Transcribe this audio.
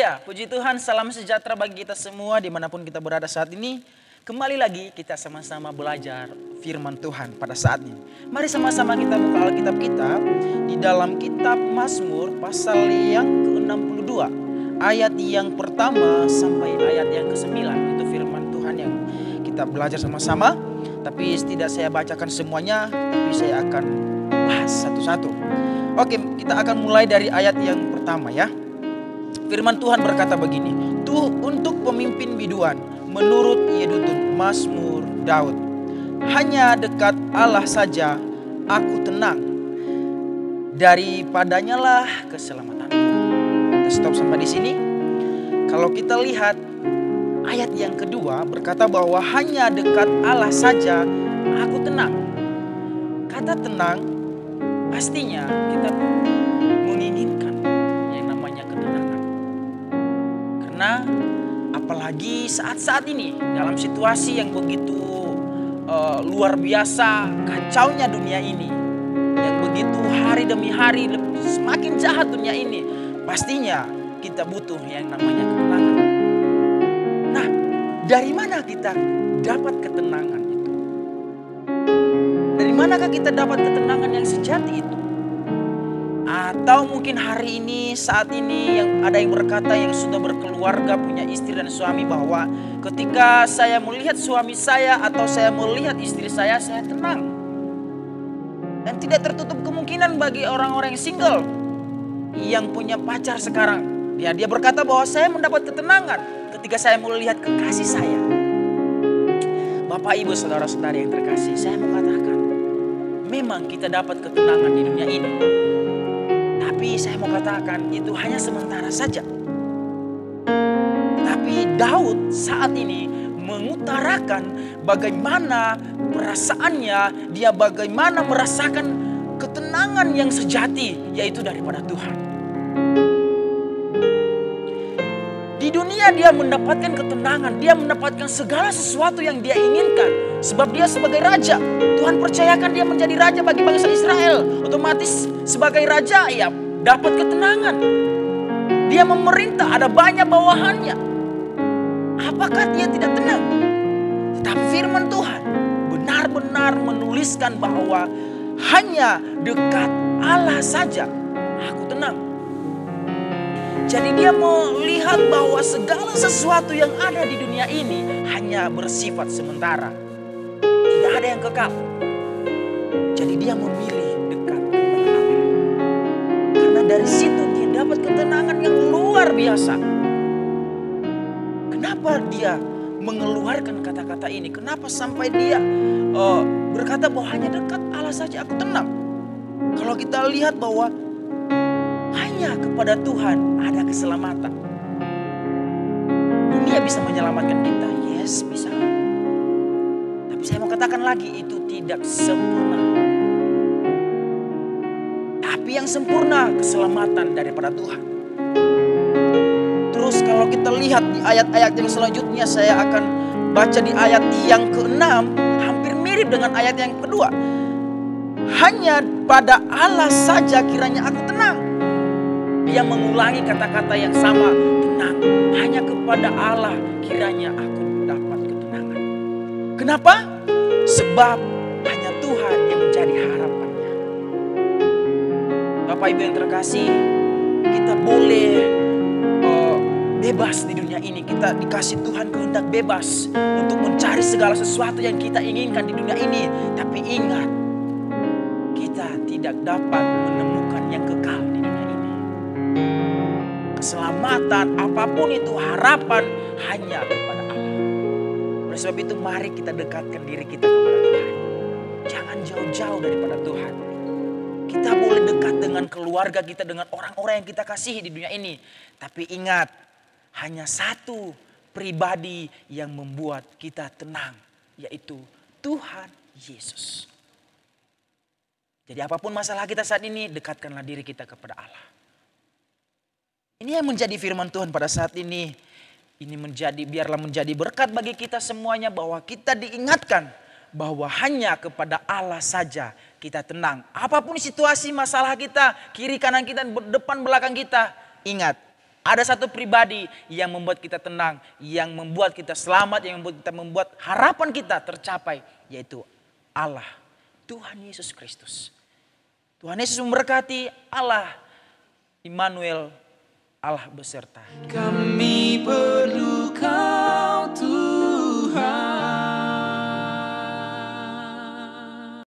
Haleluya, puji Tuhan, salam sejahtera bagi kita semua dimanapun kita berada saat ini. Kembali lagi kita sama-sama belajar firman Tuhan pada saat ini. Mari sama-sama kita buka Alkitab kita di dalam kitab Mazmur pasal yang ke-62. Ayat yang pertama sampai ayat yang ke-9. Itu firman Tuhan yang kita belajar sama-sama. Tapi tidak saya bacakan semuanya, tapi saya akan bahas satu-satu. Oke, kita akan mulai dari ayat yang pertama ya. Firman Tuhan berkata begini, "Tuh untuk pemimpin biduan menurut Yedutun Mazmur Daud. Hanya dekat Allah saja aku tenang. Daripadanya lah keselamatanku." Kita stop sampai di sini. Kalau kita lihat ayat yang kedua berkata bahwa hanya dekat Allah saja aku tenang. Kata tenang pastinya kita menginginkan yang namanya ketenangan. Karena apalagi saat-saat ini dalam situasi yang begitu luar biasa kacaunya dunia ini, yang begitu hari demi hari semakin jahat dunia ini, pastinya kita butuh yang namanya ketenangan. Nah, dari mana kita dapat ketenangan itu? Dari manakah kita dapat ketenangan yang sejati itu? Atau mungkin hari ini, saat ini yang ada yang berkata yang sudah berkeluarga, punya istri dan suami, bahwa ketika saya melihat suami saya atau saya melihat istri saya tenang. Dan tidak tertutup kemungkinan bagi orang-orang yang single yang punya pacar sekarang. Dia berkata bahwa saya mendapat ketenangan ketika saya melihat kekasih saya. Bapak, Ibu, saudara-saudari yang terkasih, saya mau katakan, memang kita dapat ketenangan di dunia ini. Tapi saya mau katakan itu hanya sementara saja. Tapi Daud saat ini mengutarakan bagaimana perasaannya, dia bagaimana merasakan ketenangan yang sejati, yaitu daripada Tuhan. Di dunia dia mendapatkan ketenangan, dia mendapatkan segala sesuatu yang dia inginkan. Sebab dia sebagai raja, Tuhan percayakan dia menjadi raja bagi bangsa Israel. Otomatis sebagai raja ya dapat ketenangan. Dia memerintah, ada banyak bawahannya. Apakah dia tidak tenang? Tetapi firman Tuhan benar-benar menuliskan bahwa hanya dekat Allah saja aku tenang. Jadi dia melihat bahwa segala sesuatu yang ada di dunia ini hanya bersifat sementara. Tidak ada yang kekal. Jadi dia memilih dekat kepada Allah. Karena dari situ dia dapat ketenangan yang luar biasa. Kenapa dia mengeluarkan kata-kata ini? Kenapa sampai dia berkata bahwa hanya dekat Allah saja aku tenang? Kalau kita lihat bahwa hanya kepada Tuhan ada keselamatan. Dunia bisa menyelamatkan kita, yes bisa. Tapi saya mau katakan lagi, itu tidak sempurna. Tapi yang sempurna keselamatan daripada Tuhan. Terus kalau kita lihat di ayat-ayat yang selanjutnya, saya akan baca di ayat yang ke-6, hampir mirip dengan ayat yang kedua. Hanya pada Allah saja kiranya aku tenang. Dia mengulangi kata-kata yang sama, tenang. Hanya kepada Allah kiranya aku dapat ketenangan. Kenapa? Sebab hanya Tuhan yang menjadi harapannya. Bapak Ibu yang terkasih, kita boleh bebas di dunia ini. Kita dikasih Tuhan kehendak bebas untuk mencari segala sesuatu yang kita inginkan di dunia ini. Tapi ingat, kita tidak dapat menemukan yang kekal di dunia ini. Keselamatan, apapun itu, harapan hanya kepada Allah. Oleh sebab itu mari kita dekatkan diri kita kepada Tuhan. Jangan jauh-jauh daripada Tuhan. Kita boleh dekat dengan keluarga kita, dengan orang-orang yang kita kasihi di dunia ini. Tapi ingat, hanya satu pribadi yang membuat kita tenang, yaitu Tuhan Yesus. Jadi apapun masalah kita saat ini, dekatkanlah diri kita kepada Allah. Ini yang menjadi firman Tuhan pada saat ini. Ini biarlah menjadi berkat bagi kita semuanya, bahwa kita diingatkan bahwa hanya kepada Allah saja kita tenang. Apapun situasi masalah kita, kiri kanan kita, depan belakang kita, ingat Ada satu pribadi yang membuat kita tenang, yang membuat kita selamat, yang membuat harapan kita tercapai, yaitu Allah, Tuhan Yesus Kristus. Tuhan Yesus memberkati. Allah Immanuel, Allah beserta. Kami perlukan